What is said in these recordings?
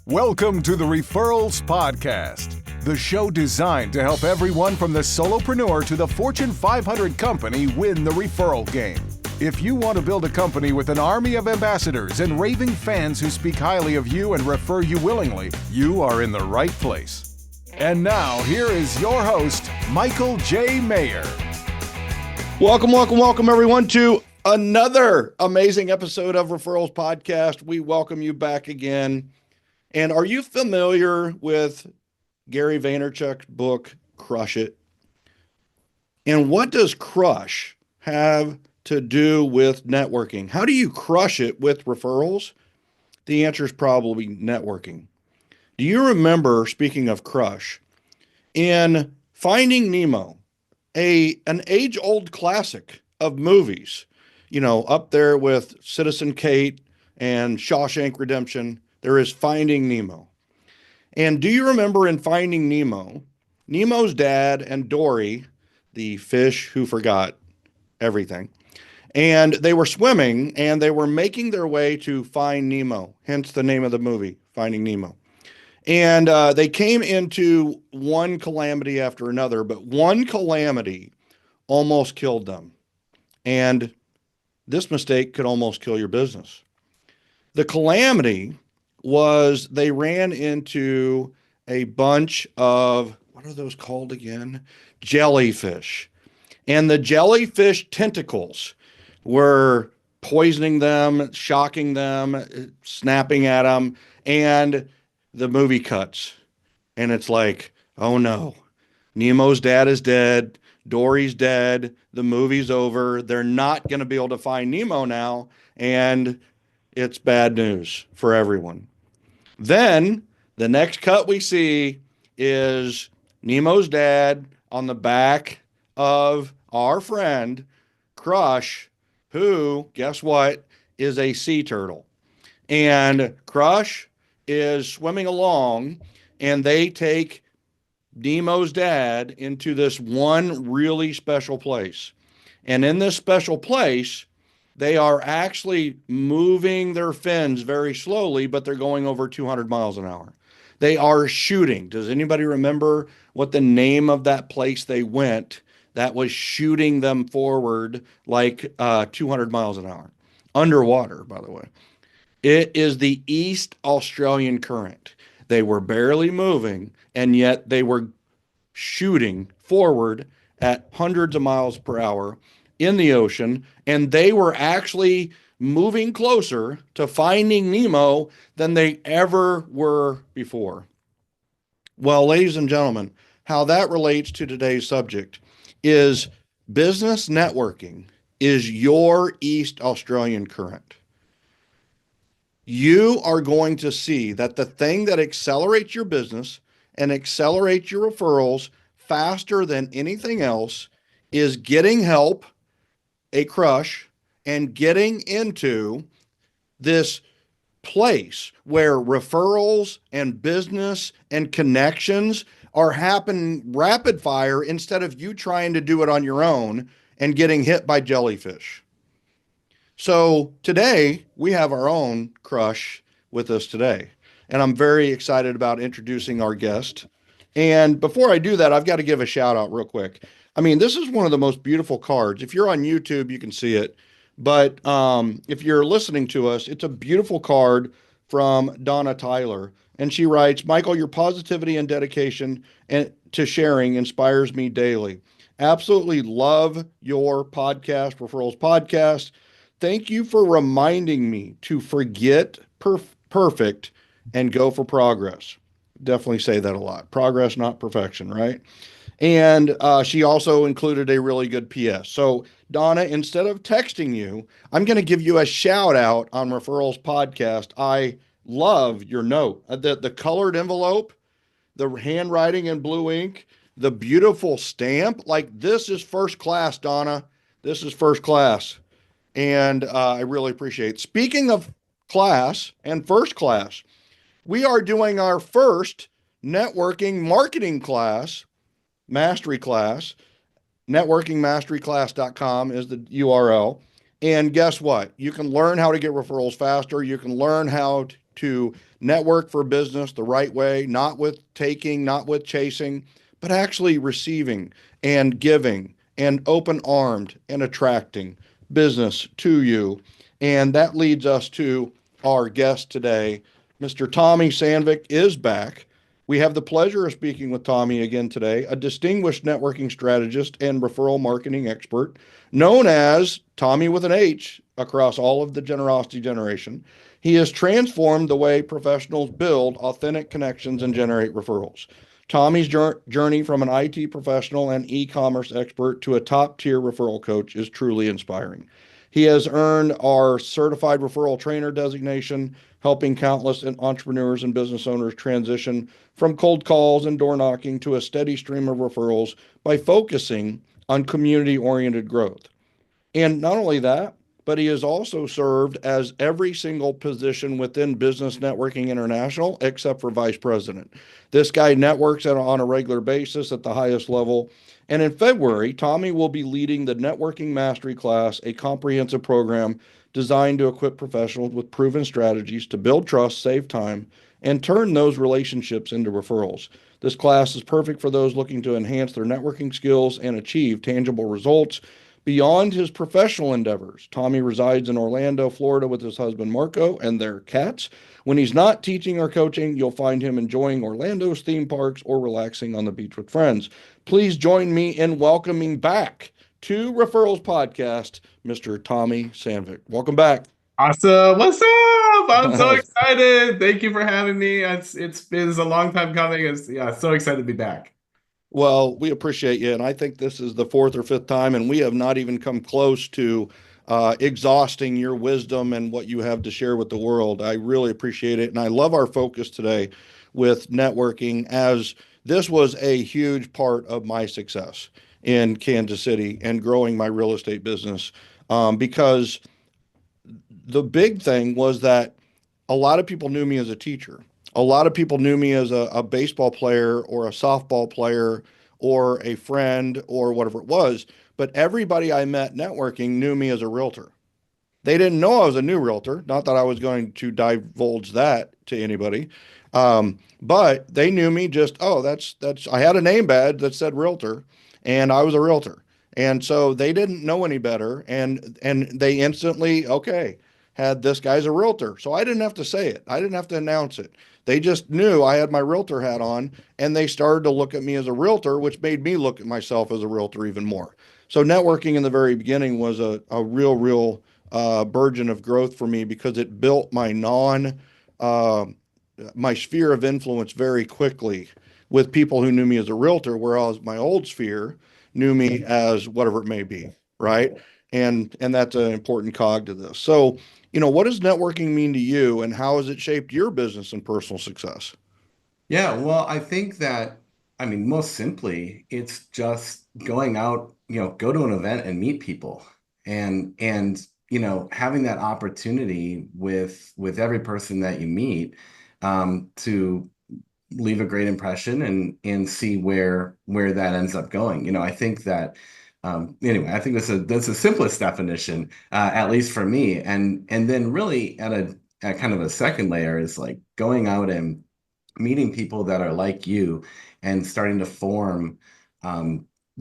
Welcome to the Referrals Podcast, the show designed to help everyone from the solopreneur to the Fortune 500 company win the referral game. If you want to build a company with an army of ambassadors and raving fans who speak highly of you and refer you willingly, you are in the right place. And now, here is your host, Michael J. Maher. Welcome, everyone, to another amazing episode of Referrals Podcast. We welcome you back again. And are you familiar with Gary Vaynerchuk's book, Crush It? And what does crush have to do with networking? How do you crush it with referrals? The answer is probably networking. Do you remember, speaking of crush, in Finding Nemo, an age-old classic of movies, up there with Citizen Kate and Shawshank Redemption, there is Finding Nemo. And do you remember in Finding Nemo, Nemo's dad and Dory, the fish who forgot everything, and they were swimming and they were making their way to find Nemo, hence the name of the movie, Finding Nemo. And they came into one calamity after another, but one calamity almost killed them. And this mistake could almost kill your business. The calamity was they ran into a bunch of, what are those called again? Jellyfish. And the jellyfish tentacles were poisoning them, shocking them, snapping at them. And the movie cuts. And it's like, oh no, Nemo's dad is dead. Dory's dead. The movie's over. They're not going to be able to find Nemo now. And it's bad news for everyone. Then the next cut we see is Nemo's dad on the back of our friend Crush, who, guess what, is a sea turtle. And Crush is swimming along, and they take Nemo's dad into this one really special place. And in this special place, they are actually moving their fins very slowly, but they're going over 200 miles an hour. They are shooting. Does anybody remember what the name of that place they went that was shooting them forward like 200 miles an hour? Underwater, by the way. It is the East Australian Current. They were barely moving, and yet they were shooting forward at hundreds of miles per hour in the ocean, and they were actually moving closer to finding Nemo than they ever were before. Well, ladies and gentlemen, how that relates to today's subject is business networking is your East Australian Current. You are going to see that the thing that accelerates your business and accelerates your referrals faster than anything else is getting help, a crush, and getting into this place where referrals and business and connections are happening rapid fire instead of you trying to do it on your own and getting hit by jellyfish. So today we have our own crush with us today, and I'm very excited about introducing our guest. And before I do that, I've got to give a shout out real quick. I mean, this is one of the most beautiful cards. If you're on YouTube, you can see it. But if you're listening to us, it's a beautiful card from Donna Tyler. And she writes, Michael, your positivity and dedication to sharing inspires me daily. Absolutely love your podcast, Referrals Podcast. Thank you for reminding me to forget perfect and go for progress. Definitely say that a lot. Progress, not perfection, right? And she also included a really good PS. So, Donna, instead of texting you, I'm going to give you a shout out on Referrals Podcast. I love your note. The colored envelope, the handwriting in blue ink, the beautiful stamp. Like, this is first class, Donna. This is first class. And I really appreciate it. Speaking of class and first class, we are doing our first networking marketing class, mastery class. Networkingmasteryclass.com is the URL. And guess what? You can learn how to get referrals faster. You can learn how to network for business the right way, not with taking, not with chasing, but actually receiving and giving and open armed and attracting business to you. And that leads us to our guest today. Mr. Thommy Sandvick is back. We have the pleasure of speaking with Thommy again today, a distinguished networking strategist and referral marketing expert, known as Thommy with an H across all of the generosity generation. He has transformed the way professionals build authentic connections and generate referrals. Thommy's journey from an IT professional and e-commerce expert to a top-tier referral coach is truly inspiring. He has earned our certified referral trainer designation, helping countless entrepreneurs and business owners transition from cold calls and door knocking to a steady stream of referrals by focusing on community-oriented growth. And not only that, but he has also served as every single position within Business Networking International except for vice president. This guy networks on a regular basis at the highest level. And in February, Thommy will be leading the Networking Mastery Class, a comprehensive program designed to equip professionals with proven strategies to build trust, save time, and turn those relationships into referrals. This class is perfect for those looking to enhance their networking skills and achieve tangible results. Beyond his professional endeavors, Thommy resides in Orlando, Florida with his husband Marco and their cats. When he's not teaching or coaching, you'll find him enjoying Orlando's theme parks or relaxing on the beach with friends. Please join me in welcoming back to Referrals Podcast, Mr. Thommy Sandvick. Welcome back. Awesome. What's up? I'm so excited. Thank you for having me. It's been a long time coming. So excited to be back. Well, we appreciate you. And I think this is the fourth or fifth time, and we have not even come close to exhausting your wisdom and what you have to share with the world. I really appreciate it. And I love our focus today with networking, as this was a huge part of my success in Kansas City and growing my real estate business. Because the big thing was that a lot of people knew me as a teacher. A lot of people knew me as a baseball player or a softball player or a friend or whatever it was. But everybody I met networking knew me as a realtor. They didn't know I was a new realtor. Not that I was going to divulge that to anybody. But they knew me just, oh, that's, I had a name badge that said realtor and I was a realtor. And so they didn't know any better. And they instantly, okay, had this guy's a realtor. So I didn't have to say it. I didn't have to announce it. They just knew I had my realtor hat on, and they started to look at me as a realtor, which made me look at myself as a realtor even more. So networking in the very beginning was a real burgeon of growth for me, because it built my my sphere of influence very quickly with people who knew me as a realtor, whereas my old sphere knew me as whatever it may be, right? And that's an important cog to this. So, what does networking mean to you, and how has it shaped your business and personal success? Yeah, well, I think that, most simply, it's just going out, go to an event and meet people, and having that opportunity with every person that you meet, to leave a great impression and see where that ends up going. I think that anyway, I think that's the simplest definition, at least for me. And then really at kind of a second layer is like going out and meeting people that are like you and starting to form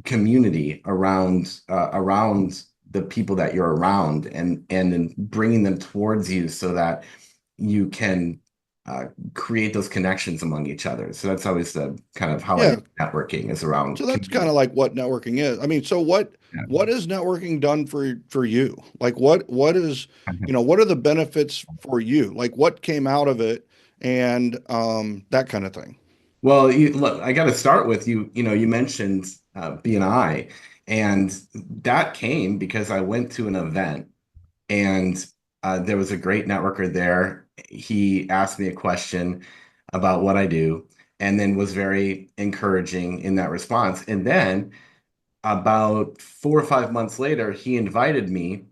community around the people that you're around, and then bringing them towards you so that you can create those connections among each other. So that's always the kind of how I Yeah. think networking is around. So that's kind of like what networking is. I mean, so what has networking done for you? Like what is, what are the benefits for you? Like what came out of it, and that kind of thing. Well, look, I got to start with you. You mentioned BNI, and that came because I went to an event, and there was a great networker there. He asked me a question about what I do, and then was very encouraging in that response. And then about 4 or 5 months later, he invited me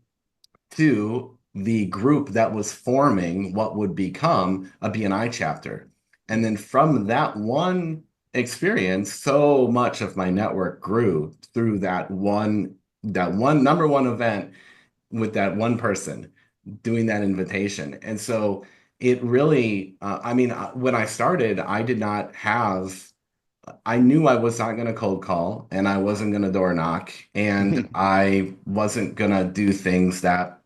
to the group that was forming what would become a BNI chapter. And then from that one experience, so much of my network grew through that one number one event with that one person doing that invitation. And so it really, when I started, I knew I was not going to cold call and I wasn't going to door knock and I wasn't going to do things that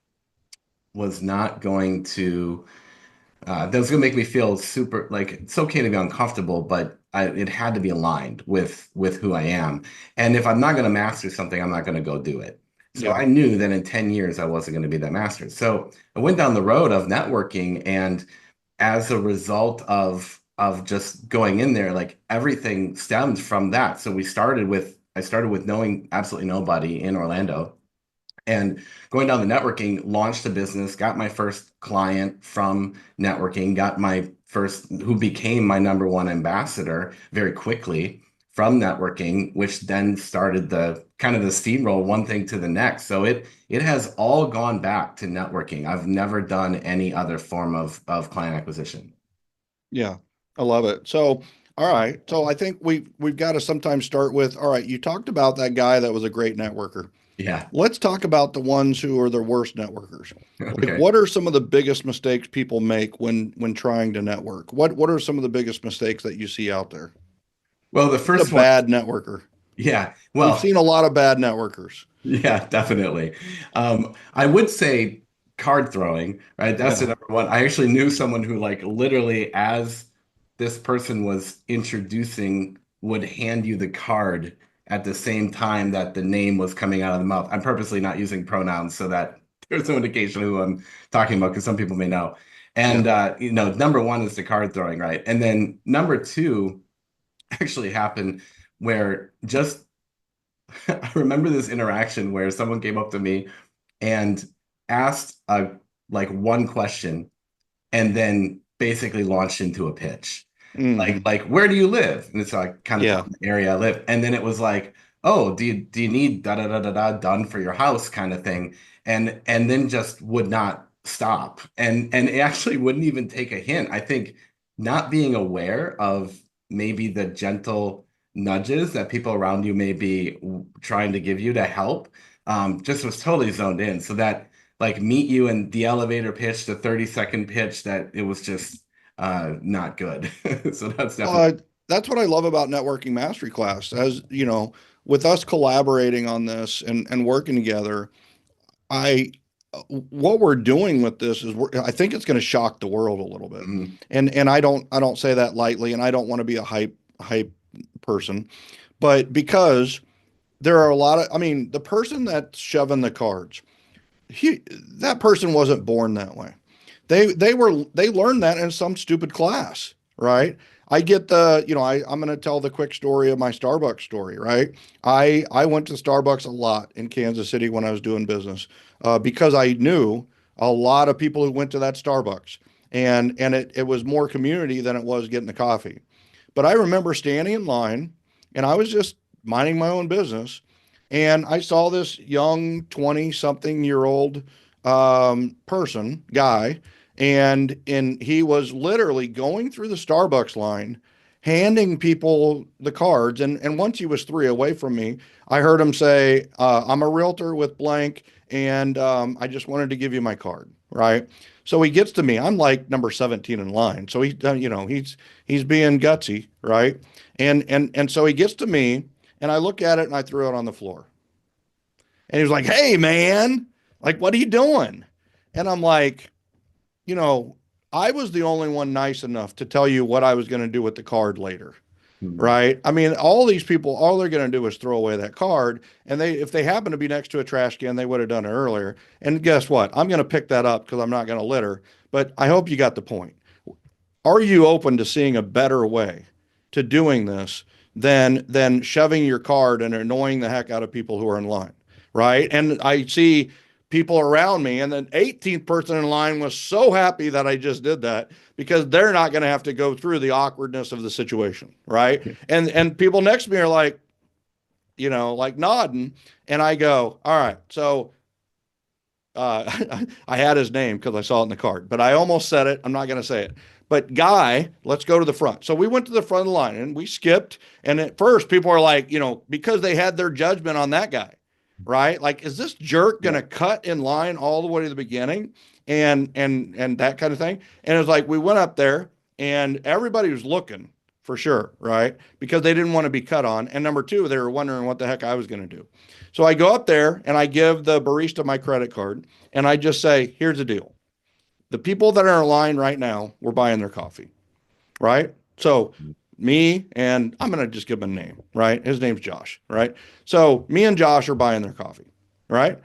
was not going to that was gonna make me feel super like it's okay to be uncomfortable, but it had to be aligned with who I am. And if I'm not gonna master something, I'm not gonna go do it. So Yeah. I knew that in 10 years I wasn't gonna be that master. So I went down the road of networking, and as a result of just going in there, like everything stemmed from that. So I started with knowing absolutely nobody in Orlando and going down the networking, launched a business, got my first client from networking, got my first, who became my number one ambassador very quickly from networking, which then started the kind of the steamroll, one thing to the next. So it has all gone back to networking. I've never done any other form of client acquisition. Yeah, I love it. So, all right. So I think we've got to sometimes start with, all right, you talked about that guy that was a great networker. Yeah. Let's talk about the ones who are the worst networkers. Like, Okay. what are some of the biggest mistakes people make when trying to network? What are some of the biggest mistakes that you see out there? Well, the Who's a first one, bad networker? yeah. We've Well, seen a lot of bad networkers. yeah, definitely. I would say card throwing, right? That's the Yeah. number one. I actually knew someone who, like, literally, as this person was introducing, would hand you the card at the same time that the name was coming out of the mouth. I'm purposely not using pronouns so that there's no indication who I'm talking about because some people may know. And Yeah. number one is the card throwing, right? And then number two actually happened where just I remember this interaction where someone came up to me and asked like one question and then basically launched into a pitch. Hmm. Like where do you live? And it's like kind of Yeah. telling the area I live. And then it was like, oh, do you need da da da da da done for your house kind of thing? And then just would not stop. And it actually wouldn't even take a hint. I think not being aware of maybe the gentle nudges that people around you may be trying to give you to help, just was totally zoned in. So that like meet you in the elevator pitch, the 30-second pitch, that it was just not good. So that's definitely. That's what I love about networking mastery class. As you know, with us collaborating on this and working together, I what we're doing with this is I think it's going to shock the world a little bit. Mhm. And I don't say that lightly, and I don't want to be a hype person, but because there are a lot of, I mean, the person that's shoving the cards, that person wasn't born that way. They learned that in some stupid class, right? I get I'm going to tell the quick story of my Starbucks story, right? I went to Starbucks a lot in Kansas City when I was doing business, because I knew a lot of people who went to that Starbucks, and it was more community than it was getting the coffee. But I remember standing in line, and I was just minding my own business, and I saw this young 20-something-year-old person, guy, and he was literally going through the Starbucks line, handing people the cards. And once he was three away from me, I heard him say, "I'm a realtor with blank, and I just wanted to give you my card." Right. So he gets to me. I'm like number 17 in line. So he's being gutsy, right? And so he gets to me, and I look at it and I threw it on the floor. And he was like, "Hey, man, like, what are you doing?" And I'm like, you know, I was the only one nice enough to tell you what I was going to do with the card later. Mhm. Right. I mean, all these people, all they're going to do is throw away that card. And if they happen to be next to a trash can, they would have done it earlier. And guess what? I'm going to pick that up because I'm not going to litter. But I hope you got the point. Are you open to seeing a better way to doing this than shoving your card and annoying the heck out of people who are in line? Right. And I see people around me, and the 18th person in line was so happy that I just did that because they're not going to have to go through the awkwardness of the situation. Right. And people next to me are like, like nodding. And I go, all right. So I had his name because I saw it in the card, but I almost said it. I'm not going to say it. But Guy, let's go to the front. So we went to the front of the line and we skipped. And at first, people are like, because they had their judgment on that guy, right? Like, is this jerk going Yeah. to cut in line all the way to the beginning? and that kind of thing. And it was like we went up there and everybody was looking for sure, right? Because they didn't want to be cut on. And number two, they were wondering what the heck I was going to do. So I go up there and I give the barista my credit card and I just say, here's the deal. The people that are in line right now, we're buying their coffee, right? So me and I'm going to just give him a name, right? His name's Josh, right? So me and Josh are buying their coffee, right?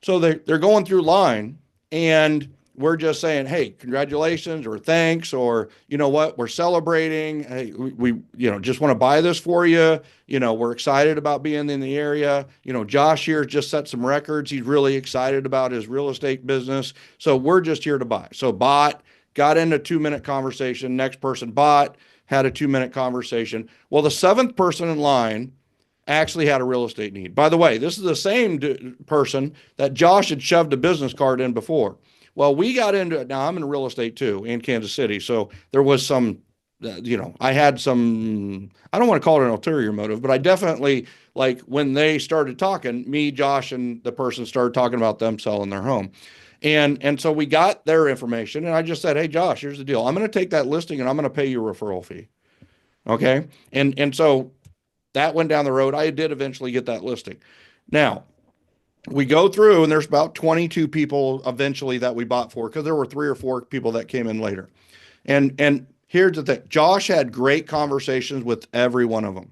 So they're going through line and we're just saying, hey, congratulations or thanks, or you know what, we're celebrating. Hey, we just want to buy this for you. We're excited about being in the area. Josh here just set some records. He's really excited about his real estate business. So we're just here to buy. So bought, got into a 2-minute conversation. Next person bought, had a 2-minute conversation. Well, the seventh person in line actually had a real estate need. By the way, this is the same person that Josh had shoved a business card in before. Well, we got into it. Now I'm in real estate too in Kansas City. So there was some, I had some, I don't want to call it an ulterior motive, but I definitely, like when they started talking, me, Josh, and the person started talking about them selling their home. And so we got their information and I just said, hey, Josh, here's the deal. I'm going to take that listing and I'm going to pay you a referral fee. Okay. And so that went down the road. I did eventually get that listing. Now, we go through and there's about 22 people eventually that we bought for because there were 3 or 4 people that came in later. And here's the thing. Josh had great conversations with every one of them.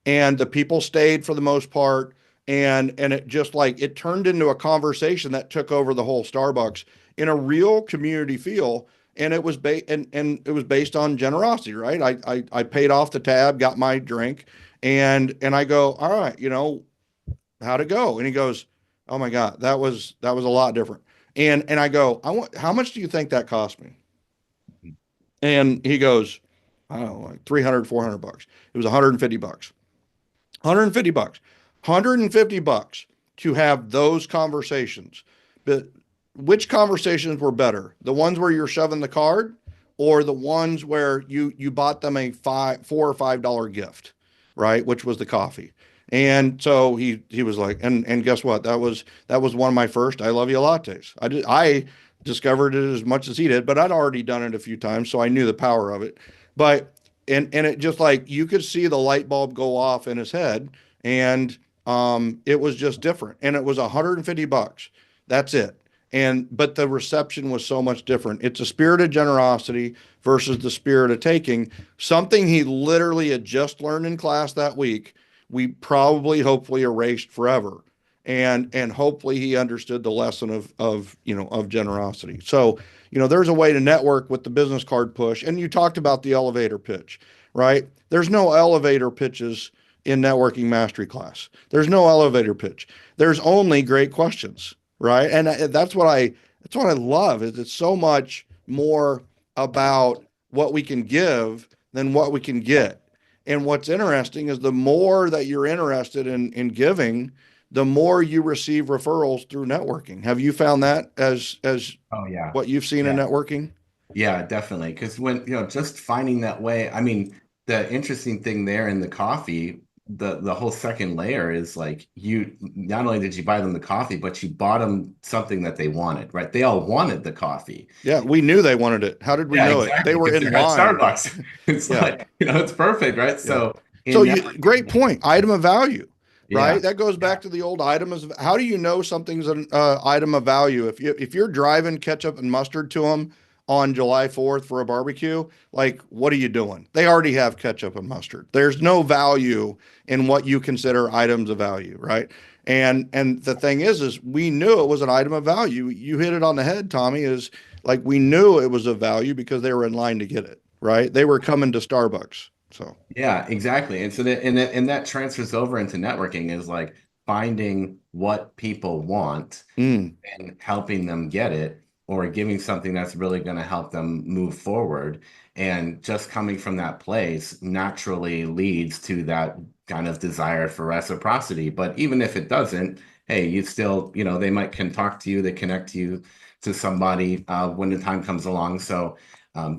And the people stayed for the most part. And it just like it turned into a conversation that took over the whole Starbucks in a real community feel. And it was it was based on generosity, right? I paid off the tab, got my drink, and I go, all right, how'd it go? And he goes, oh my God, that was a lot different. And I go, how much do you think that cost me? And he goes, I don't know, like 300, 400 bucks. It was 150 bucks, 150 bucks, 150 bucks to have those conversations. But which conversations were better? The ones where you're shoving the card or the ones where you bought them a $4 or $5 gift, right? Which was the coffee. And so he was like, and guess what? That was one of my first I love you lattes. I discovered it as much as he did, but I'd already done it a few times, so I knew the power of it. But and it just like you could see the light bulb go off in his head, and it was just different. And it was 150 bucks. That's it. But the reception was so much different. It's a spirit of generosity versus the spirit of taking. Something he literally had just learned in class that week. We probably, hopefully, erased forever, and hopefully he understood the lesson of generosity. So there's a way to network with the business card push, and you talked about the elevator pitch, right? There's no elevator pitches in networking mastery class. There's no elevator pitch. There's only great questions, right? And that's what I love is it's so much more about what we can give than what we can get. And what's interesting is the more that you're interested in giving, the more you receive referrals through networking. Have you found that as Oh yeah. what you've seen in networking? Yeah, definitely. Because when, just finding that way, I mean, the interesting thing there in the coffee, the whole second layer is like you not only did you buy them the coffee, but you bought them something that they wanted, right? They all wanted the coffee. Yeah, we knew they wanted it. How did we know exactly, it? They were in at line. Starbucks. It's like, it's perfect, right? Yeah. So Great point. Item of value, right? yeah, That goes back to the old item. How do you know something's an item of value? If you're driving ketchup and mustard to them on July 4th for a barbecue, like what are you doing? They already have ketchup and mustard. There's no value in what you consider items of value, right? And the thing is we knew it was an item of value. You hit it on the head, Thommy, is like we knew it was of value because they were in line to get it, right? They were coming to Starbucks. So yeah, exactly. And so that transfers over into networking is like finding what people want and helping them get it, or giving something that's really going to help them move forward. And just coming from that place naturally leads to that kind of desire for reciprocity. But even if it doesn't, hey, you still, they can talk to you, they connect you to somebody when the time comes along. So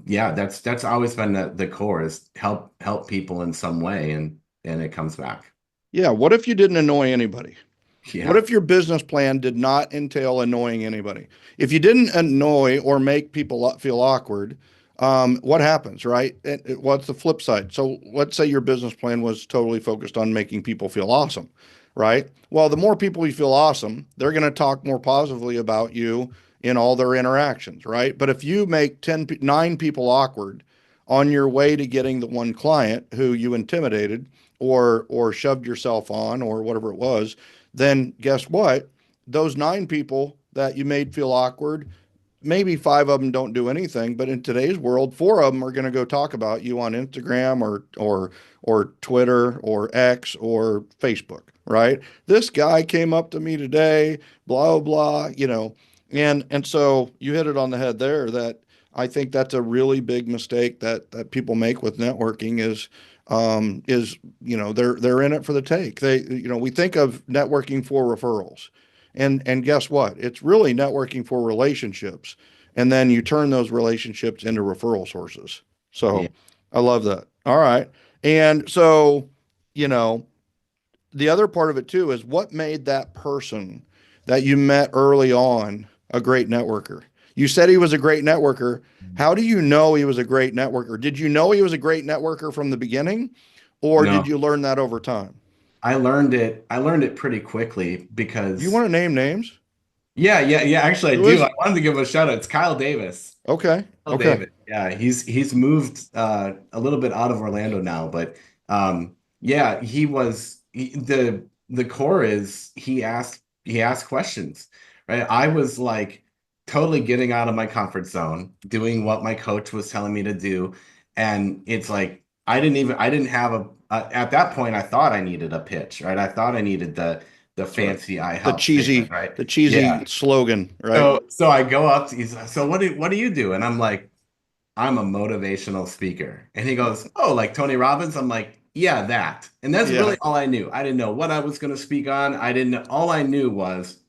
yeah, that's always been the core is help people in some way, and it comes back. yeah, what if you didn't annoy anybody? What Yeah. if your business plan did not entail annoying anybody? If you didn't annoy or make people feel awkward, what happens, right? What's the flip side? So let's say your business plan was totally focused on making people feel awesome, right? Well, the more people you feel awesome, they're going to talk more positively about you in all their interactions, right? But if you make 9 people awkward on your way to getting the one client who you intimidated or shoved yourself on or whatever it was, then guess what? Those 9 people that you made feel awkward, maybe 5 of them don't do anything, but in today's world, 4 of them are going to go talk about you on Instagram or Twitter or X or Facebook, right? This guy came up to me today, blah blah, and so you hit it on the head there. That I think that's a really big mistake that people make with networking is they're in it for the take. We think of networking for referrals, and guess what? It's really networking for relationships, and then you turn those relationships into referral sources. Yeah. So I love that. All right, and so you know the other part of it too is what made that person that you met early on a great networker. You said he was a great networker. How do you know he was a great networker? Did you know he was a great networker from the beginning, or did No, you learn that over time? I learned it pretty quickly Do you because want to name names? yeah. Actually, I Who do. is I it? wanted to give a shout out. It's Kyle Davis. Okay. Kyle Okay. Davis. Yeah, he's moved a little bit out of Orlando now, but yeah, the core is he asked questions, right? I was like totally getting out of my comfort zone, doing what my coach was telling me to do, and it's like I didn't have at that point I thought I needed a pitch, right? I thought I needed the That's right. fancy I The help statement, cheesy, right? the cheesy Yeah. slogan, right? So I go up to, he's like, so what do you do? And I'm like, I'm a motivational speaker. And he goes, oh, like Tony Robbins? I'm like, yeah, that. And that's Yeah. really all I knew. I didn't know what I was going to speak on. I didn't know. All I knew was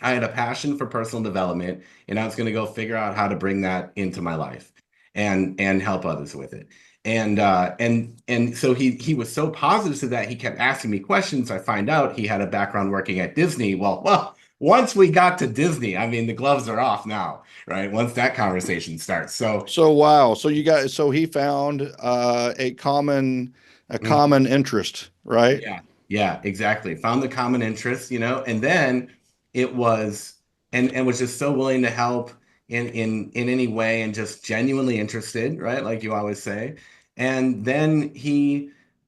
I had a passion for personal development, and I was going to go figure out how to bring that into my life and help others with it. And so he was so positive to that. He kept asking me questions. I find out he had a background working at Disney. Well, once we got to Disney, I mean, the gloves are off now, right? Once that conversation starts. So So wow. So he found a mhm. common interest, right? Yeah, yeah, exactly. Found the common interest, and then it was and was just so willing to help in any way and just genuinely interested, right? Like you always say. And then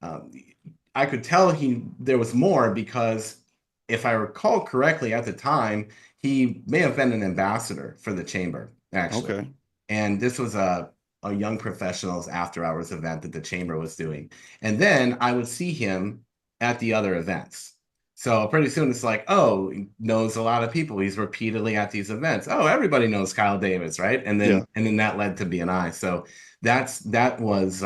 um, I could tell there was more because if I recall correctly at the time, he may have been an ambassador for the chamber, actually. Okay. And this was a young professionals after hours event that the chamber was doing. And then I would see him at the other events. So pretty soon it's like, oh, he knows a lot of people. He's repeatedly at these events. Oh, everybody knows Kyle Davis, right? Yeah. And then that led to BNI. So that was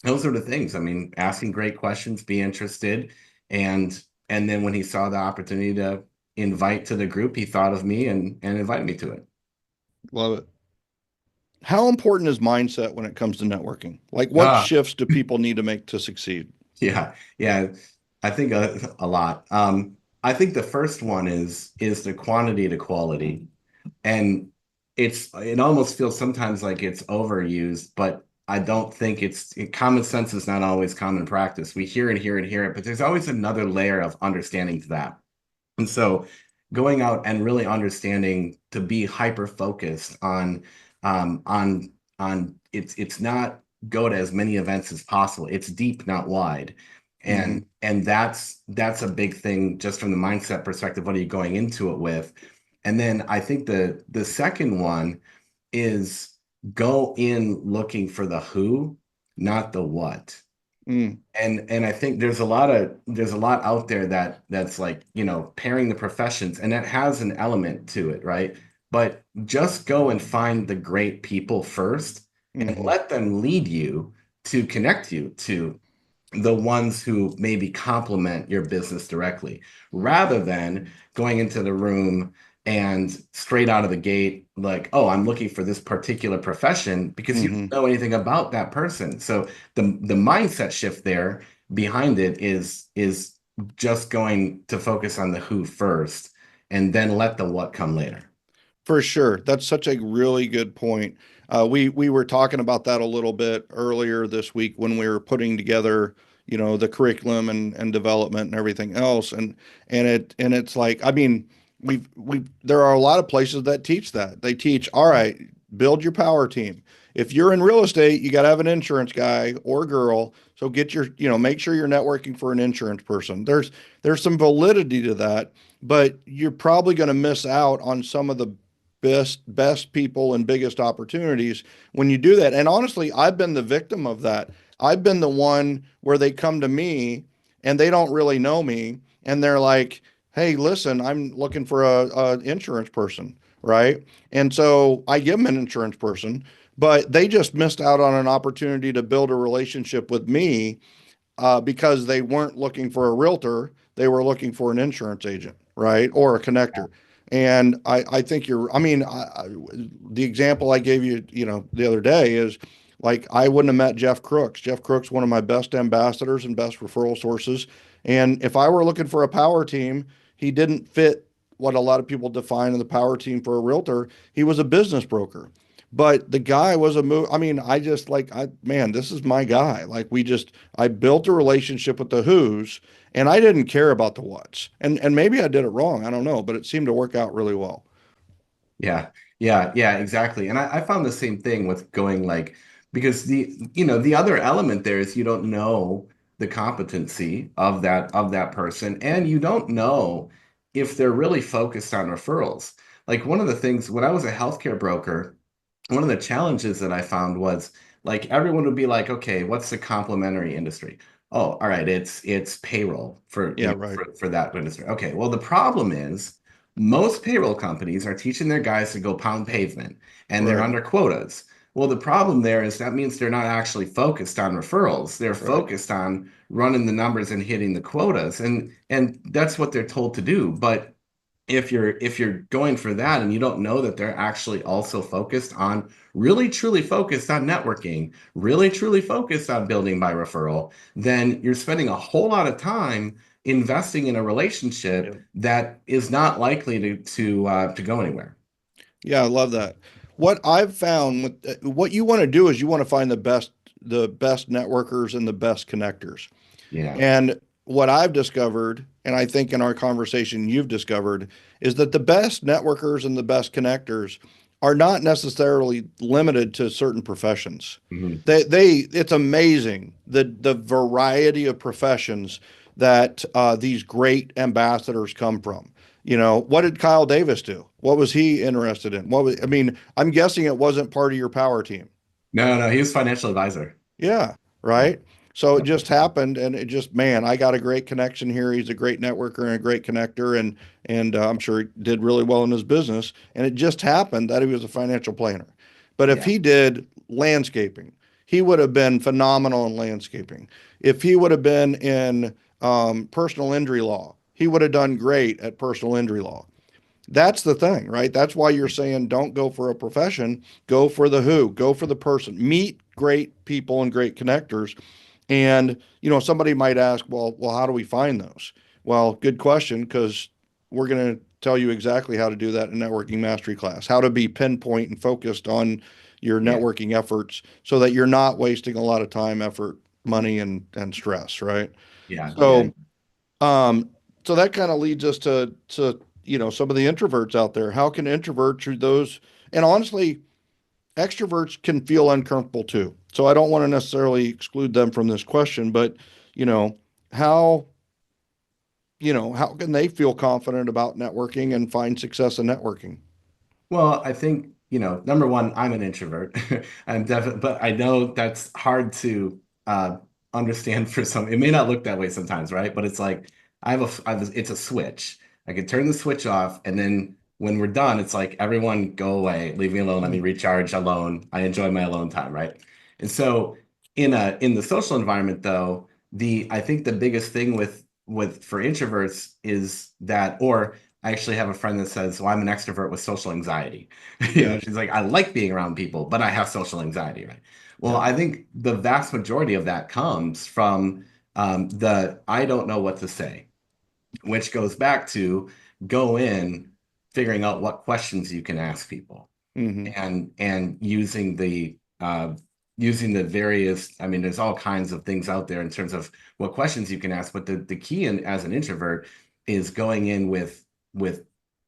those are the things. I mean, asking great questions, be interested, and then when he saw the opportunity to invite to the group, he thought of me and invited me to it. Love it. How important is mindset when it comes to networking? Like, what Ah, shifts do people need to make to succeed? yeah. I think a lot. I think the first one is the quantity to quality, and it almost feels sometimes like it's overused, but I don't think common sense is not always common practice. We hear and hear and hear it, but there's always another layer of understanding to that. And so going out and really understanding to be hyper focused um, on it's not go to as many events as possible. It's deep, not wide. Hmm. And that's a big thing just from the mindset perspective. What are you going into it with? And then I think the second one is go in looking for the who, not the what. Mm. And I think there's a lot out there that's like, pairing the professions, and that has an element to it, right? But just go and find the great people first and Hmm. let them lead you to connect you to the ones who maybe complement your business directly, rather than going into the room and straight out of the gate, like, oh, I'm looking for this particular profession because you Hmm. don't know anything about that person. So the mindset shift there behind it is just going to focus on the who first and then let the what come later. For sure. That's such a really good point. We were talking about that a little bit earlier this week when we were putting together, the curriculum and development and everything else. And it's like, I mean, we there are a lot of places that teach that. They teach, all right, build your power team. If you're in real estate, you got to have an insurance guy or girl. So get make sure you're networking for an insurance person. There's some validity to that, but you're probably going to miss out on some of the best people and biggest opportunities when you do that. And honestly, I've been the victim of that. I've been the one where they come to me and they don't really know me and they're like, "Hey, listen, I'm looking for a insurance person." Right. And so I give them an insurance person, but they just missed out on an opportunity to build a relationship with me because they weren't looking for a realtor. They were looking for an insurance agent, right? Or a connector. And I think the example I gave you, the other day is like, I wouldn't have met Jeff Crooks. Jeff Crooks, one of my best ambassadors and best referral sources. And if I were looking for a power team, he didn't fit what a lot of people define in the power team for a realtor. He was a business broker. But the guy was I mean, man, this is my guy. Like I built a relationship with the who's and I didn't care about the what's. And maybe I did it wrong. I don't know, but it seemed to work out really well. Yeah, exactly. And I found the same thing with going like, because the other element there is you don't know the competency of that person, and you don't know if they're really focused on referrals. Like one of the things when I was a healthcare broker, one of the challenges that I found was like everyone would be like, okay, what's the complementary industry? Oh, all right, it's payroll for Yeah, right. for that industry. Okay, well the problem is most payroll companies are teaching their guys to go pound pavement and they're Right. under quotas. Well, the problem there is that means they're not actually focused on referrals. They're Right. focused on running the numbers and hitting the quotas. And that's what they're told to do. But if you're going for that and you don't know that they're actually also focused on really truly focused on networking, really truly focused on building by referral, then you're spending a whole lot of time investing in a relationship Yep. that is not likely to go anywhere. Yeah, I love that. What I've found with what you want to do is you want to find the best networkers and the best connectors. Yeah. And what I've discovered, and I think in our conversation you've discovered, is that the best networkers and the best connectors are not necessarily limited to certain professions. Mhm. It's amazing the variety of professions that these great ambassadors come from. What did Kyle Davis do? What was he interested in? I mean, I'm guessing it wasn't part of your power team. No, he was financial advisor. Yeah, Yeah. right. So it just happened, and man, I got a great connection here. He's a great networker and a great connector, and I'm sure he did really well in his business. And it just happened that he was a financial planner. But if Yeah. he did landscaping, he would have been phenomenal in landscaping. If he would have been in personal injury law, he would have done great at personal injury law. That's the thing, right? That's why you're saying don't go for a profession, go for the who, go for the person. Meet great people and great connectors. And, somebody might ask, well, how do we find those? Well, good question, because we're going to tell you exactly how to do that in networking mastery class, how to be pinpoint and focused on your Yeah. networking efforts so that you're not wasting a lot of time, effort, money, and stress, right? Yeah. So um, so that kind of leads us to some of the introverts out there. How can introverts or those, and honestly, extroverts can feel uncomfortable too. So I don't want to necessarily exclude them from this question, but you know, how how can they feel confident about networking and find success in networking? Well, I think, number one, I'm an introvert. I'm definitely, but I know that's hard to understand for some. It may not look that way sometimes, right? But it's like it's a switch. I can turn the switch off, and then when we're done, it's like everyone go away, leave me alone, let me Mm. recharge alone. I enjoy my alone time, right? And so in the social environment, though, the I think the biggest thing with for introverts is that, or I actually have a friend that says, "Well, I'm an extrovert with social anxiety." Yeah, She's like, "I like being around people, but I have social anxiety," right? Well, yeah, I think the vast majority of that comes from the I don't know what to say. which goes back to go in, figuring out what questions you can ask people, Mm-hmm. and using the various. I mean, there's all kinds of things out there in terms of what questions you can ask, but the key in as an introvert is going in with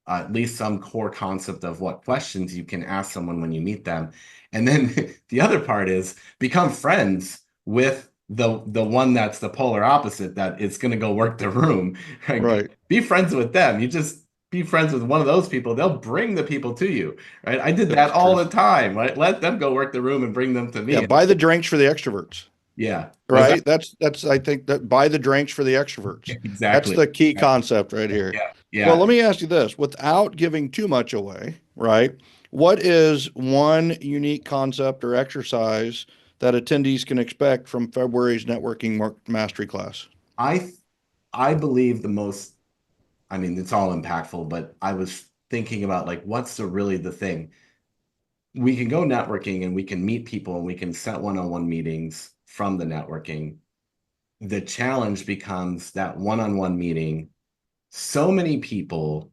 at least some core concept of what questions you can ask someone when you meet them. And then the other part is become friends with the one that's the polar opposite, that it's going to go work the room. Right? Right. Be friends with them. You just be friends with one of those people. They'll bring the people to you. Right? I did that That's all true. the time. Right? Let them go work the room and bring them to Yeah. me. Buy the drinks for the extroverts. Yeah. Was that Right. That's I think that buy the drinks for the extroverts. That's exactly? the key concept right here. Yeah. Well, Yeah. let me ask you this, without giving too much away, right? What is one unique concept or exercise that attendees can expect from February's networking mastery class? I I believe the most, I mean, it's all impactful, but I was thinking about like what's the thing. We can go networking and we can meet people and we can set one-on-one meetings from the networking. The challenge becomes that one-on-one meeting. So many people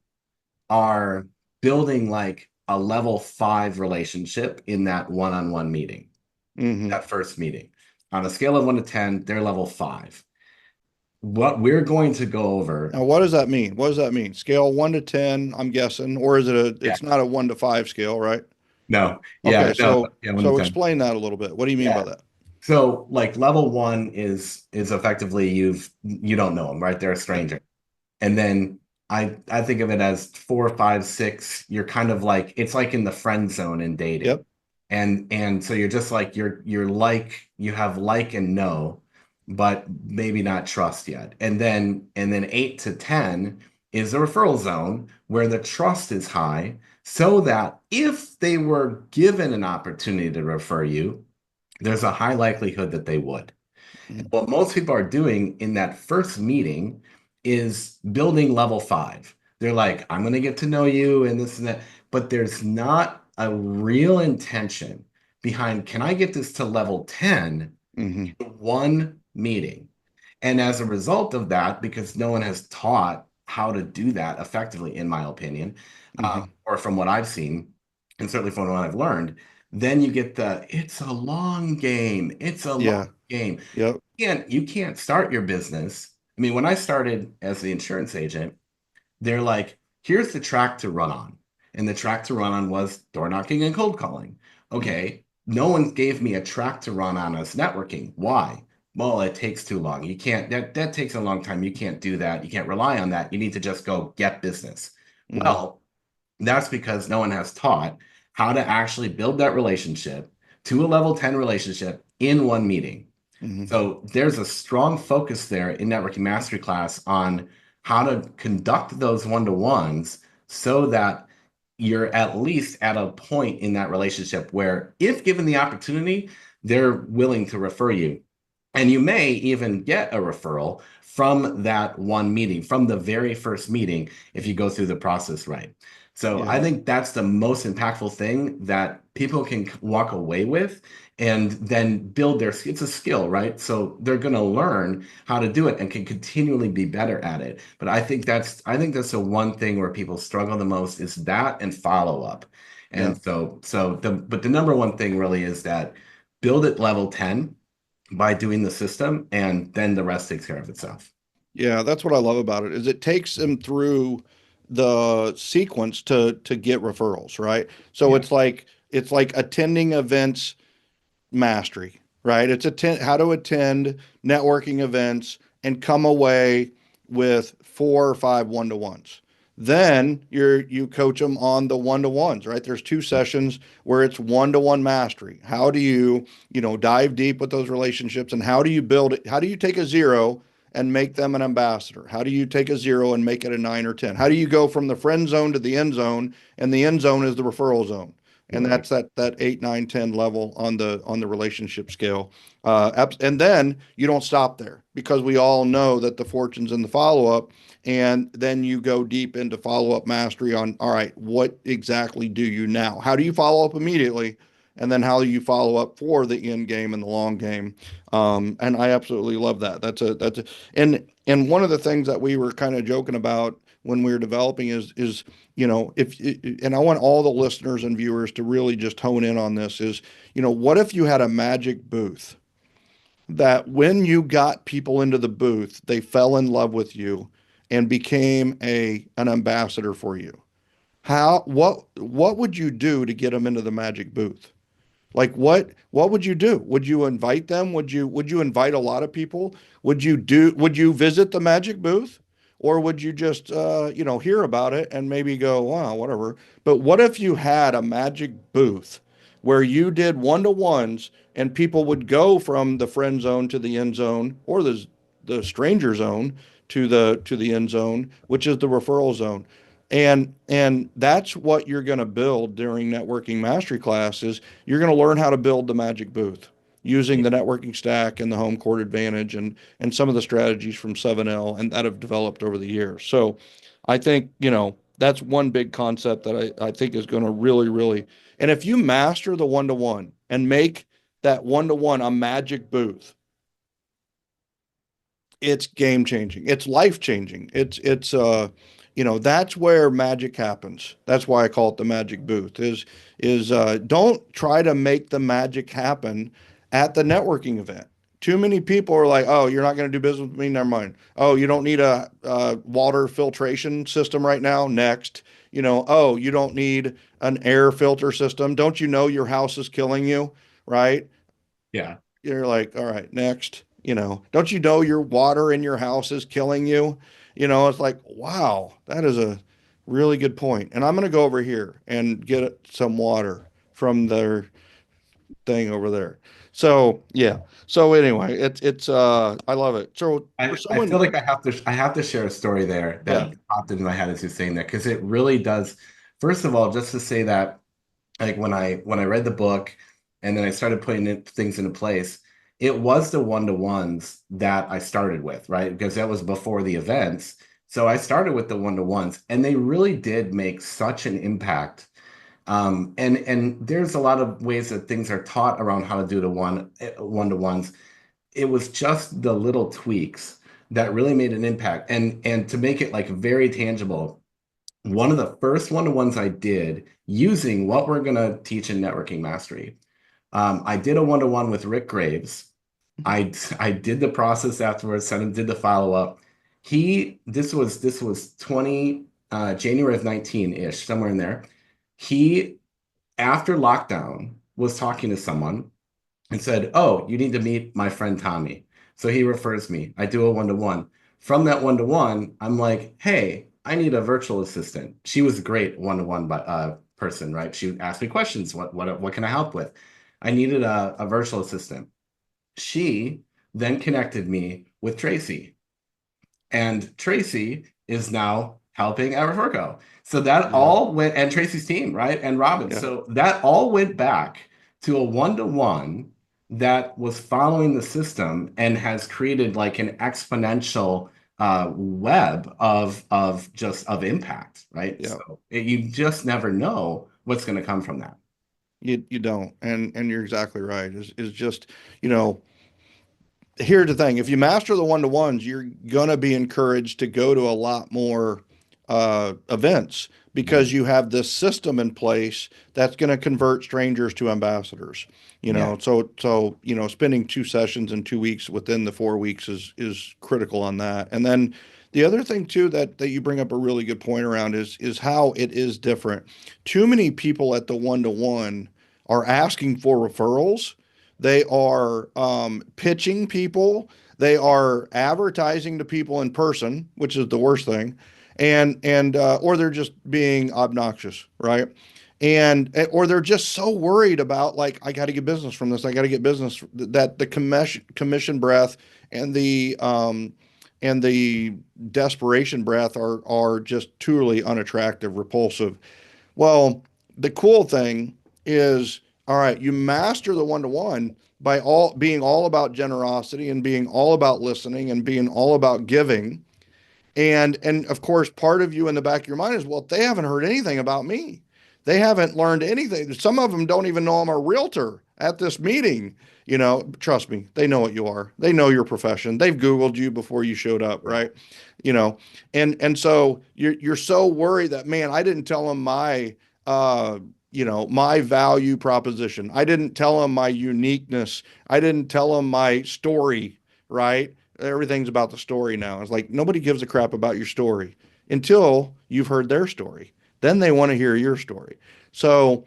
are building like a level 5 relationship in that one-on-one meeting, Hmm. that first meeting. On a scale of 1 to 10, they're level 5. What we're going to go over. Now, what does that mean? What does that mean? Scale 1 to 10, I'm guessing, or is it Yeah, it's not a 1 to 5 scale, right? no, Okay, yeah, no, so yeah, 1 to so 10. explain that a little bit. What do you mean by Yeah. that? So like level 1 is effectively you don't know them, right? They're a Yep. stranger. And then I think of it as 4, 5, 6. You're kind of like it's like in the friend zone in dating. Yep. And so you're just like you're like you have like and know, but maybe not trust yet. And then 8 to 10 is the referral zone where the trust is high, so that if they were given an opportunity to refer you, there's a high likelihood that they would. Mhm. What most people are doing in that first meeting is building level 5. They're like, I'm going to get to know you and this and that. But there's not a real intention behind, can I get this to level 10 Mhm. in one meeting? And as a result of that, because no one has taught how to do that effectively, in my opinion, Mhm. or from what I've seen, and certainly from what I've learned, then you get it's a long game. It's a long Yeah. game. Yep. You can't start your business. I mean, when I started as the insurance agent, they're like, here's the track to run on. And the track to run on was door knocking and cold calling. Mhm. Okay. No one gave me a track to run on as networking. Why? Well, it takes too long. You can't, that takes a long time. You can't do that. You can't rely on that. You need to just go get business. Mhm. Well, that's because no one has taught how to actually build that relationship to a level 10 relationship in one meeting. Mhm. So there's a strong focus there in networking mastery class on how to conduct those one-to-ones so that you're at least at a point in that relationship where, if given the opportunity, they're willing to refer you. And you may even get a referral from that one meeting, from the very first meeting, if you go through the process right. So I Yeah. think that's the most impactful thing that people can walk away with and then build it's a skill, right? So they're going to learn how to do it and can continually be better at it. But I think that's the one thing where people struggle the most, is that and follow up. Yeah. And but the number one thing really is that build at level 10 by doing the system, and then the rest takes care of itself. Yeah, that's what I love about it is it takes them through the sequence to get referrals, right? So Yeah. it's like attending events mastery, right? It's how to attend networking events and come away with 4 or 5 1-to-ones. Then you coach them on the 1-to-ones, right? There's 2 sessions where it's 1-to-one mastery. How do you dive deep with those relationships, and how do you build it? How do you take a 0 and make them an ambassador? How do you take a 0 and make it a 9 or 10? How do you go from the friend zone to the end zone, and the end zone is the referral zone? And Right. that's that 8, 9, 10 level on the relationship scale. And then you don't stop there, because we all know that the fortune's in the follow up, and then you go deep into follow up mastery on, all right, what exactly do you now? How do you follow up immediately? and then how you follow up for the end game and the long game. And I absolutely love that. And one of the things that we were kind of joking about when we were developing is, and I want all the listeners and viewers to really just hone in on this is, what if you had a magic booth that when you got people into the booth, they fell in love with you and became an ambassador for you? What would you do to get them into the magic booth? Like what would you do? Would you invite them? Would you invite a lot of people? Would you visit the magic booth? Or would you just hear about it and maybe go, wow, whatever. But what if you had a magic booth where you did one-to-ones and people would go from the friend zone to the end zone, or the stranger zone to the end zone, which is the referral zone. And that's what you're going to build during networking mastery classes. You're going to learn how to build the magic booth using the networking stack and the home court advantage and some of the strategies from 7L and that have developed over the years. So I think, that's one big concept that I think is going to really, really, and if you master the one-to-one and make that one-to-one a magic booth, it's game changing. It's life changing. That's where magic happens. That's why I call it the magic booth is don't try to make the magic happen at the networking event. Too many people are like, oh, you're not going to do business with me. Never mind. Oh, you don't need a water filtration system right now. Next, oh, you don't need an air filter system. Don't you know your house is killing you? Right. Yeah. You're like, all right, next, don't you know your water in your house is killing you? It's like, wow, that is a really good point. And I'm going to go over here and get some water from their thing over there. So, yeah. So anyway, I love it. So for I feel someone, like I have to share a story there yeah, that popped into my head as you're saying that, because it really does. First of all, just to say that, like when I read the book and then I started putting things into place, it was the one-to-ones that I started with, right? Because that was before the events. So I started with the one-to-ones, and they really did make such an impact. And there's a lot of ways that things are taught around how to do the one-to-ones. It was just the little tweaks that really made an impact. And to make it like very tangible, one of the first one-to-ones I did using what we're going to teach in networking mastery, I did a one-to-one with Rick Graves. I did the process afterwards, sent him, did the follow-up. This was 20 January of 19-ish, somewhere in there. He, after lockdown, was talking to someone and said, oh, you need to meet my friend Thommy. So he refers me. I do a one-to-one. From that one-to-one, I'm like, hey, I need a virtual assistant. She was a great one-to-one person, right? She asked me questions. What can I help with? I needed a virtual assistant. She then connected me with Tracy. And Tracy is now helping at Referco. So that yeah, all went, and Tracy's team, right? And Robin. yeah, So that all went back to a one-to-one that was following the system and has created like an exponential web of impact, right? yeah. So you just never know what's going to come from that. You don't, and you're exactly right. Is just, you know, here's the thing: if you master the one-to-ones, you're gonna be encouraged to go to a lot more events because Mhm. you have this system in place that's going to convert strangers to ambassadors. Yeah. So spending 2 sessions in 2 weeks within the 4 weeks is critical on that. And then the other thing too that you bring up a really good point around is how it is different. Too many people at the one-to-one are asking for referrals. They are pitching people. They are advertising to people in person, which is the worst thing, and or they're just being obnoxious, right? And or they're just so worried about like I got to get business from this. I got to get business that the commission breath and the desperation breath are just truly unattractive, repulsive. Well, the cool thing is, all right, you master the one-to-one by all being all about generosity and being all about listening and being all about giving. And of course, part of you in the back of your mind is, well, they haven't heard anything about me. They haven't learned anything. Some of them don't even know I'm a realtor at this meeting. Trust me, they know what you are. They know your profession. They've Googled you before you showed up, Yeah. right? You know, and so you're so worried that, man, I didn't tell them my my value proposition. I didn't tell them my uniqueness. I didn't tell them my story, right? Everything's about the story now. It's like nobody gives a crap about your story until you've heard their story. Then they want to hear your story. So,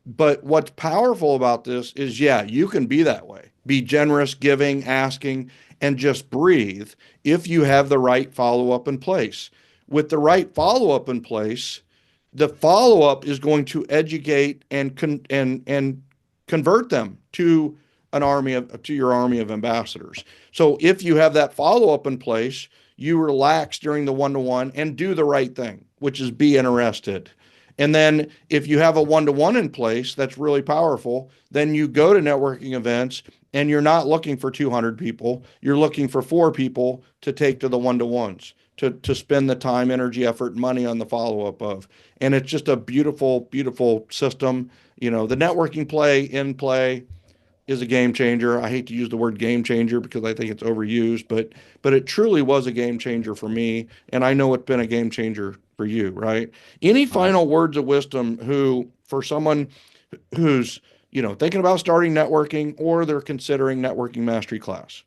but what's powerful about this is, yeah, you can be that way. Be generous, giving, asking, and just breathe if you have the right follow up in place. With the right follow up in place, the follow up is going to educate and convert them to your army of ambassadors. So if you have that follow up in place, you relax during the one to one and do the right thing, which is be interested. And then if you have a one to one in place, that's really powerful. Then you go to networking events and you're not looking for 200 people. You're looking for 4 people to take to the one to ones, to spend the time, energy, effort, money on the follow up of. And it's just a beautiful, beautiful system. The networking play is a game changer. I hate to use the word game changer because I think it's overused, but it truly was a game changer for me, and I know it's been a game changer for you, right? Any final words of wisdom for someone who's, thinking about starting networking or they're considering networking mastery class?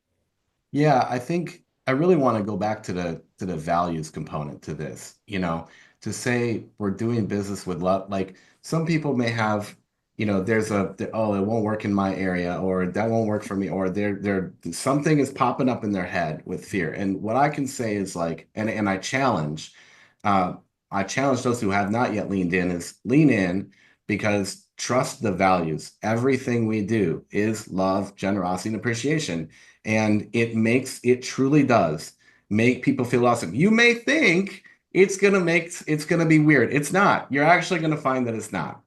Yeah, I think I really want to go back to the values component to this, to say we're doing business with love. Like some people may have, oh, it won't work in my area, or that won't work for me, or they're something is popping up in their head with fear. And what I can say is like, and uh, I challenge those who have not yet leaned in is lean in because trust the values. Everything we do is love, generosity, and appreciation. And it truly does make people feel awesome. You may think it's gonna be weird. It's not. You're actually gonna find that it's not.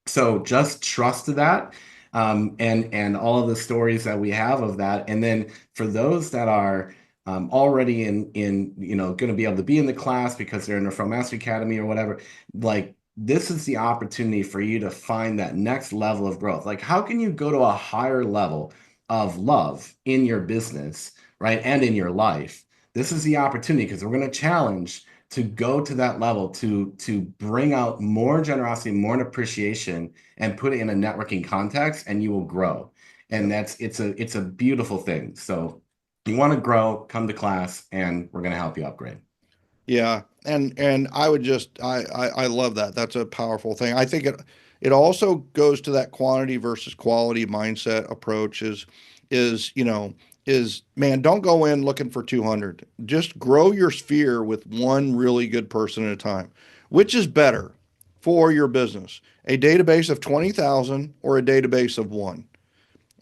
So just trust that, and all of the stories that we have of that. And then for those that are already in going to be able to be in the class because they're in the Referral Mastery Academy or whatever, like this is the opportunity for you to find that next level of growth. Like, how can you go to a higher level of love in your business, right? And in your life? This is the opportunity because we're going to challenge to go to that level to bring out more generosity, more appreciation, and put it in a networking context, and you will grow. And it's a beautiful thing. So you want to grow, come to class, and we're going to help you upgrade. Yeah, and I love that. That's a powerful thing. I think it also goes to that quantity versus quality mindset approach is man, don't go in looking for 200. Just grow your sphere with one really good person at a time. Which is better for your business? A database of 20,000 or a database of one?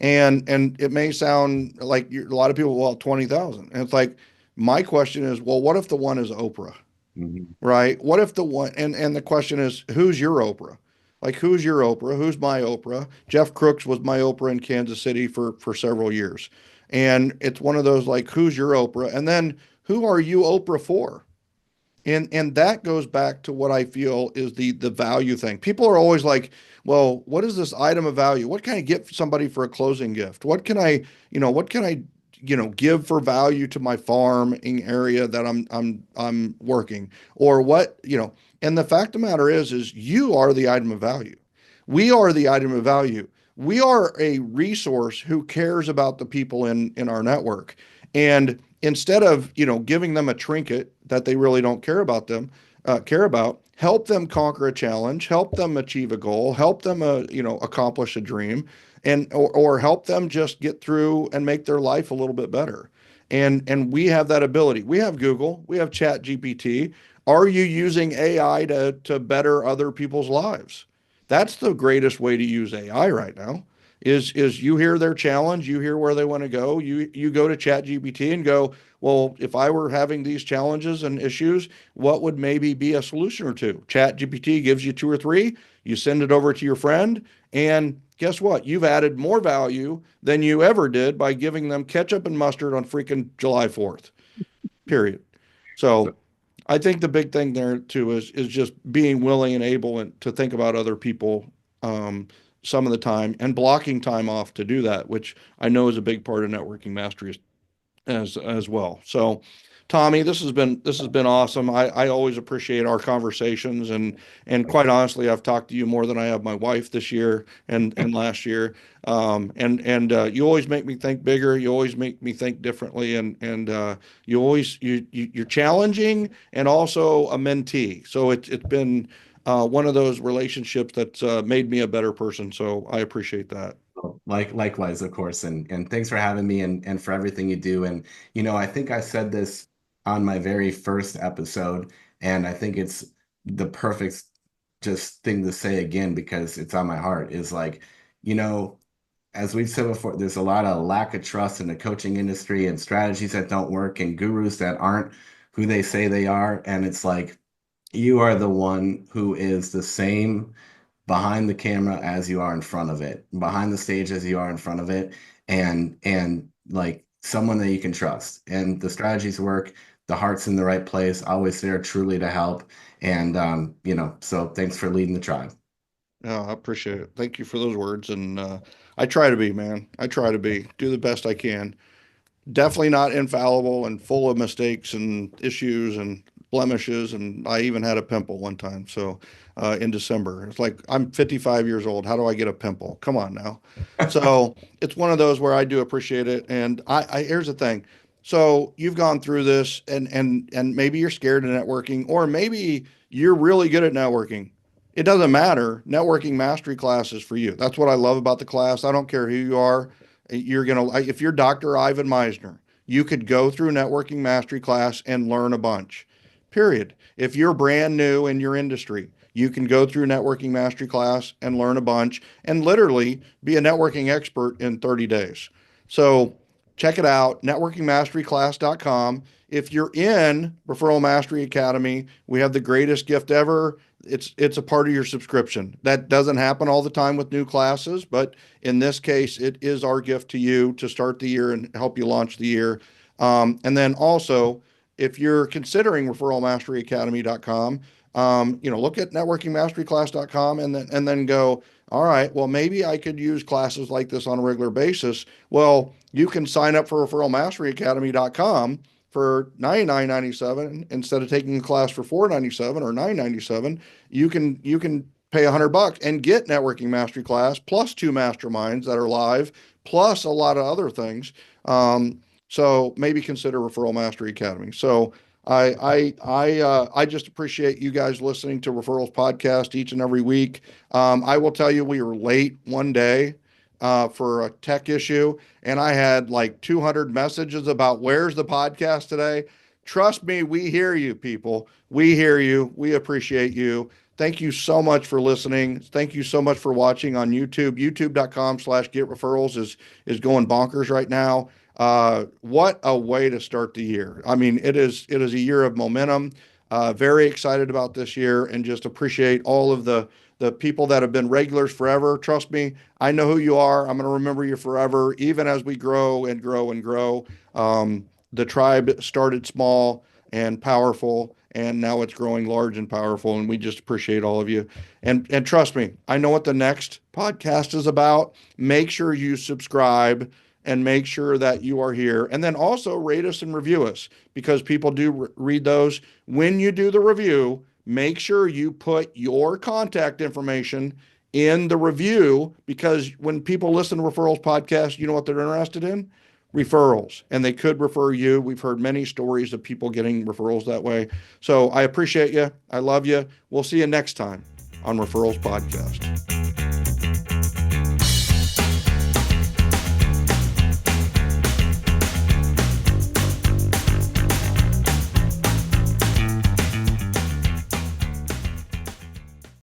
And it may sound like a lot of people, well, 20,000. And it's like, my question is, well, what if the one is Oprah, Mhm. right? What if the one, and the question is, who's your Oprah? Like, who's your Oprah? Who's my Oprah? Jeff Crooks was my Oprah in Kansas City for several years. And it's one of those, like, who's your Oprah? And then who are you Oprah for? And that goes back to what I feel is the value thing. People are always like, well, what is this item of value? What can I get somebody for a closing gift? What can I give for value to my farming area that I'm working? Or and the fact of the matter is you are the item of value. We are the item of value. We are a resource who cares about the people in our network. And instead of, giving them a trinket that they really don't care about, help them conquer a challenge, help them achieve a goal, help them, accomplish a dream, or help them just get through and make their life a little bit better. And we have that ability. We have Google, we have Chat GPT. Are you using AI to better other people's lives? That's the greatest way to use AI right now. Is you hear their challenge, you hear where they want to go, you go to Chat GPT and go, well, if I were having these challenges and issues, what would maybe be a solution or two? Chat GPT gives you 2 or 3, you send it over to your friend, and guess what? You've added more value than you ever did by giving them ketchup and mustard on freaking July 4th. Period. So I think the big thing there too is just being willing and able and to think about other people um, some of the time and blocking time off to do that, which I know is a big part of networking mastery as well. So, Thommy, this has been awesome. I always appreciate our conversations and quite honestly, I've talked to you more than I have my wife this year and last year. And you always make me think bigger. You always make me think differently, and you always you're challenging and also a mentee. So it's been one of those relationships that's made me a better person. So I appreciate that. Likewise, of course, and thanks for having me and for everything you do. And I think I said this on my very first episode, and I think it's the perfect just thing to say again because it's on my heart. Is like, you know, as we've said before, there's a lot of lack of trust in the coaching industry and strategies that don't work and gurus that aren't who they say they are. And it's like you are the one who is the same behind the camera as you are in front of it, behind the stage as you are in front of it, and like someone that you can trust. And the strategies work, the heart's in the right place, always there truly to help. And so thanks for leading the tribe. No, I appreciate it. Thank you for those words. And I try to be, man. I try to be, do the best I can. Definitely not infallible and full of mistakes and issues and blemishes. And I even had a pimple one time. So in December, it's like I'm 55 years old. How do I get a pimple? Come on now. So it's one of those where I do appreciate it. And I here's the thing. So you've gone through this and maybe you're scared of networking, or maybe you're really good at networking. It doesn't matter. Networking mastery class is for you. That's what I love about the class. I don't care who you are. If you're Dr. Ivan Meisner, you could go through networking mastery class and learn a bunch, period. If you're brand new in your industry, you can go through networking mastery class and learn a bunch and literally be a networking expert in 30 days. So check it out, networkingmasteryclass.com. If you're in Referral Mastery Academy, we have the greatest gift ever. It's a part of your subscription. That doesn't happen all the time with new classes, but in this case, it is our gift to you to start the year and help you launch the year. And then also, if you're considering referralmasteryacademy.com, look at networkingmasteryclass.com and then go, all right, well, maybe I could use classes like this on a regular basis. Well, you can sign up for referralmasteryacademy.com for $99.97 instead of taking a class for $497 or $997. You can pay $100 and get networking mastery class plus 2 masterminds that are live plus a lot of other things. So maybe consider Referral Mastery Academy. So I just appreciate you guys listening to Referrals Podcast each and every week. I will tell you, we were late one day for a tech issue, and I had like 200 messages about where's the podcast today. Trust me, we hear you, people. We hear you. We appreciate you. Thank you so much for listening. Thank you so much for watching on YouTube. YouTube.com/getreferrals is going bonkers right now. What a way to start the year. I mean, it is a year of momentum. Very excited about this year and just appreciate all of the people that have been regulars forever. Trust me, I know who you are. I'm going to remember you forever, even as we grow and grow and grow. The tribe started small and powerful, and now it's growing large and powerful, and we just appreciate all of you. And trust me, I know what the next podcast is about. Make sure you subscribe and make sure that you are here. And then also rate us and review us, because people do read those. When you do the review, make sure you put your contact information in the review, because when people listen to Referrals Podcast, you know what they're interested in? Referrals. And they could refer you. We've heard many stories of people getting referrals that way. So I appreciate you. I love you. We'll see you next time on Referrals Podcast.